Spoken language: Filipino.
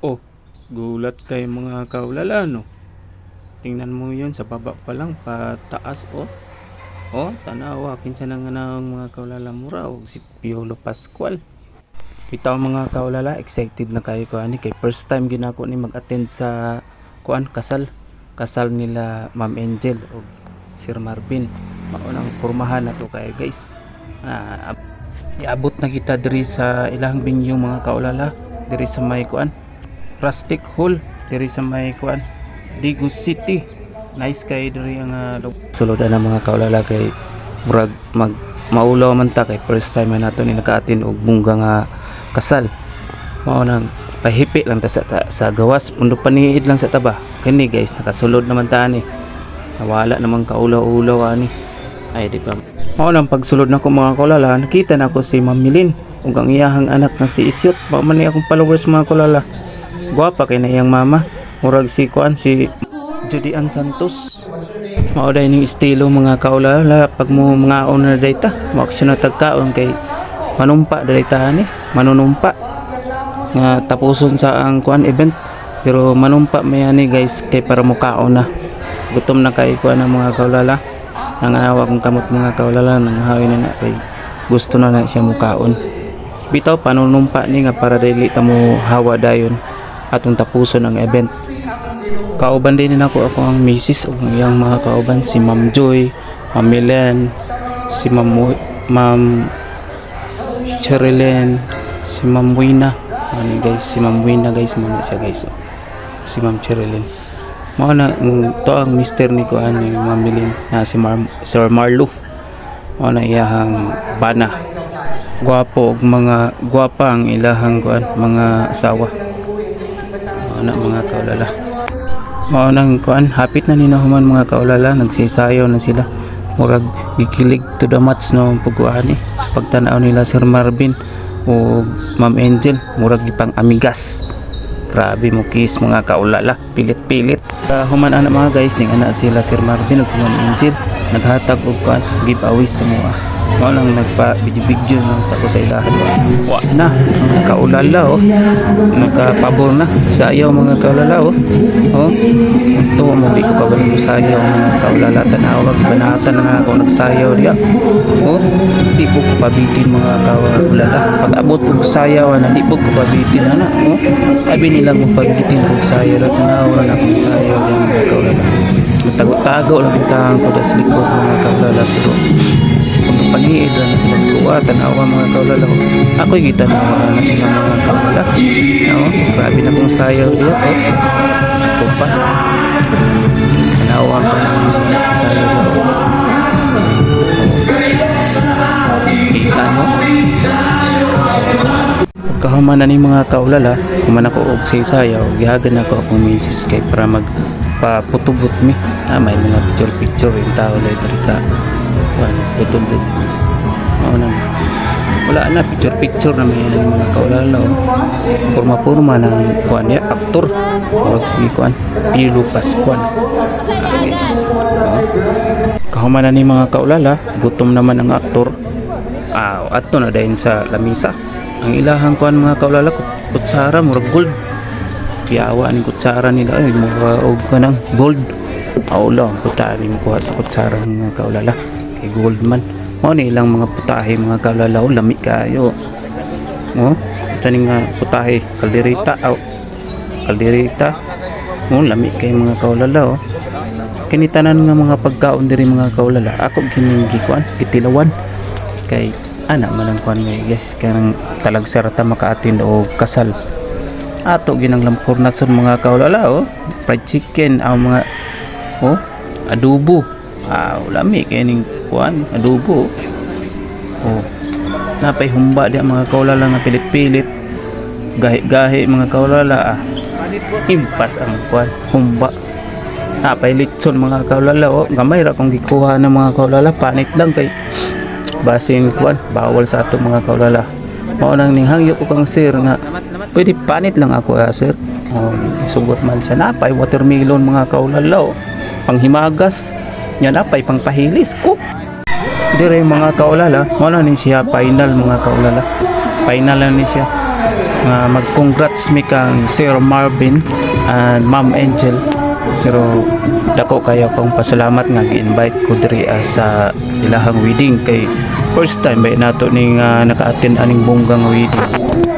Oh, gulat kay mga kaulala, no? Tingnan mo yun, sa baba pa lang, pataas, oh. Oh, tanawa, kinsa na nga ng mga kaulala mura, o si Piolo Pascual. Bitaw mga kaulala, excited na kayo ko ani kay first time ginako ni mag-attend sa kasal nila Ma'am Angel o Sir Marvin. Maunang pormahan na to kay guys. Iabot na kita diri sa ilang binyo mga kaulala, diri sa may Rustic Hall, diri sa may Digo City. Nice kay diri ang suludan ng mga kaulala kay murag maulaw man ta kay first time na nato ni naka-attend og bungga nga kasal. Mao nang pahipi lang ta sa gawas, pundo paniid lang sa taba. Kani guys, nakasulod naman ta ni. Nawala namang kaulaw-ulaw ani. Ay di ba. Mao nang pagsulod nako mga kaulala, nakita nako si Ma'am Milin ug ang iyahang anak na si Isyot. Mao man ni akong followers mga kaulala. Gwapa kay na iyang mama. Murag si Judy Ann Santos. Mao day ning estilo mga kaulala pag mo mga owner data. Mao siya natagkaon kay manumpa dayta ni, manunumpa nga tapuson sa ang event. Pero manumpa may ani guys kay para mukaon na. Gutom na kay ang mga kaulala. Nangahawa kong kamot mga kaulala, nangahawi na nga kay gusto na siya mukaon. Bitaw panunumpa ni nga para dili ta mo hawa dayon atong tapuson ang event. Kauban din ako ang misis o ang mga kauban, si Ma'am Joy, Ma'am Milen, si Ma'am Cherilyn, si Ma'am Wina. Ano guys, si Ma'am Wina guys, muna siya guys. Si Ma'am Cherilyn. Mao na to ang mister ni ko ani Ma'am Milen na si Sir Marlo. Mao na iyahang bana. Gwapo ug mga gwapa ang ilahang mga asawa. Mao na mga kaulala. Mao nang hapit na ninahuman mga kaulala, nagsisayaw na sila. Murag gikilig to the match no pagkuani sa pagtanaw nila Sir Marvin o Ma'am Angel, murag gipang amigas. Grabe mo kiss mga kaulala, pilit-pilit. Human ana mga guys, ning ana sila Sir Marvin ug si Ma'am Angel naghatag og giveaways sa mga. Mao lang nagpa-video lang sa ko sa ilahan. Wa na mga kaulala oh. Nagkapabor na sayaw mga kaulala oh. Oh. Ito mo di ko kabalik sayaw mga kaulala, tanawa gibanatan na ako nagsayaw diya. Oh. Di po ko pabitin mga kaulala. Pag abot ko sayaw na di po ko pabitin na oh. Sabi nila mo pabitin ko sayaw at tanawa na ako sayaw diya mga kaulala. Tago-tago lang kita ko sa likod mga kaulala pero paniid na sila sa kuwa, tanawa mga kaulala ko. Ako'y kita na mga kaulala. No? Grabe na kong sayaw diya. Ito pa. Tanawa ko na mga sayaw diya. Kita mo. Pagkahuman na ni mga kaulala, kuman ako og sayaw, gihagan ako akong misis kay para magpaputubot mi. May mga picture yung tao dito sa putubot. Wala na picture na may mga kaulala porma ng niya aktor o si Piolo Pascual. Kahuman na ni mga kaulala, gutom naman ang aktor. Ato na dayon sa lamisa ang ilahang mga kaulala, kutsara murag gold. Kiyawa ni kutsara nila ay mura og kanang gold. Aulo putahe mo kuha sa kutsara ng mga kaulala kay gold man. Mao ni ilang mga putahe mga kaulala, lami kayo. Taning nga putahe kalderita lami kay mga kaulala. Kini tanan nga mga pagkaon diri mga kaulala, ako kining gitilawan kay ana man ang guys kanang talagsarata maka-attend og kasal. Ato ginang lampurnason mga kaulala fried chicken mga adobo. Lami kay ning adobo. Napay humba diya mga kaulala nga pilit-pilit. Gahi mga kaulala. Impas ang humba. Napay litson mga kaulala gamay ra kung gikuha ng mga kaulala, panit lang kay basing bawal sa ato mga kaulala. Mao nang ninghangyo ko kang sir nga pwede panit lang ako sir. Sugot man siya. Napay watermelon mga kaulala panghimagas. Yan napay pangpahilis ko. Dire mga kaulala, mao na ni siya final mga kaulala. Final na ni siya. nga mag-congrats mi kang Sir Marvin and Ma'am Angel. Pero dako kayo kong pasalamat nga gi-invite ko diri sa ilahang wedding kay first time ba nato ning naka-attend aning bonggang wedding.